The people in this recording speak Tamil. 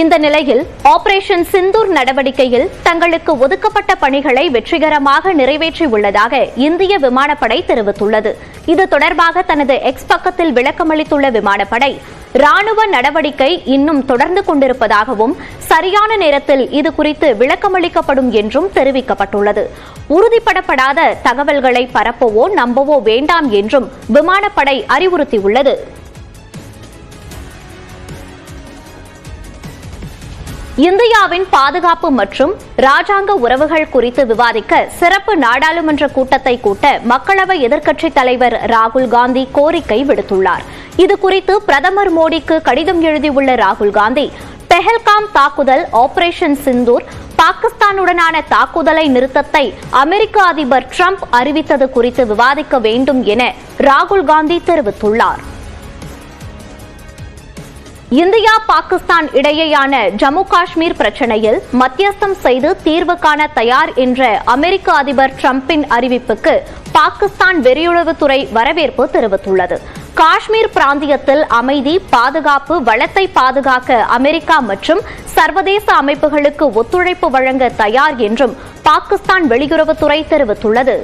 இந்த நிலையில் ஆபரேஷன் சிந்தூர் நடவடிக்கையில் தங்களுக்கு ஒதுக்கப்பட்ட பணிகளை வெற்றிகரமாக நிறைவேற்றியுள்ளதாக இந்திய விமானப்படை தெரிவித்துள்ளது. இது தொடர்பாக தனது எக்ஸ் பக்கத்தில் விளக்கமளித்துள்ள விமானப்படை, ராணுவ நடவடிக்கை இன்னும் தொடர்ந்து கொண்டிருப்பதாகவும் சரியான நேரத்தில் இது குறித்து விளக்கமளிக்கப்படும் என்றும் தெரிவிக்கப்பட்டுள்ளது. உறுதிப்படப்படாத தகவல்களை பரப்பவோ நம்பவோ வேண்டாம் என்றும் விமானப்படை அறிவுறுத்தியுள்ளது. இந்தியாவின் பாதுகாப்பு மற்றும் ராஜாங்க உறவுகள் குறித்து விவாதிக்க சிறப்பு நாடாளுமன்ற கூட்டத்தை கூட்ட மக்களவை எதிர்க்கட்சித் தலைவர் ராகுல் காந்தி கோரிக்கை விடுத்துள்ளார். இதுகுறித்து பிரதமர் மோடிக்கு கடிதம் எழுதியுள்ள ராகுல் காந்தி, பெஹல்காம் தாக்குதல், ஆபரேஷன் சிந்தூர், பாகிஸ்தானுடனான தாக்குதலை நிறுத்தத்தை அமெரிக்க அதிபர் டிரம்ப் அறிவித்தது குறித்து விவாதிக்க வேண்டும் என ராகுல் காந்தி தெரிவித்துள்ளார். இந்தியா பாகிஸ்தான் இடையேயான ஜம்மு காஷ்மீர் பிரச்சினையில் மத்தியஸ்தம் செய்து தீர்வு காண தயார் என்ற அமெரிக்க அதிபர் டிரம்பின் அறிவிப்புக்கு பாகிஸ்தான் வெளியுறவுத்துறை வரவேற்பு தெரிவித்துள்ளது. காஷ்மீர் பிராந்தியத்தில் அமைதி, பாதுகாப்பு, வளத்தை பாதுகாக்க அமெரிக்கா மற்றும் சர்வதேச அமைப்புகளுக்கு ஒத்துழைப்பு வழங்க தயார் என்றும் பாகிஸ்தான் வெளியுறவுத்துறை தெரிவித்துள்ளது.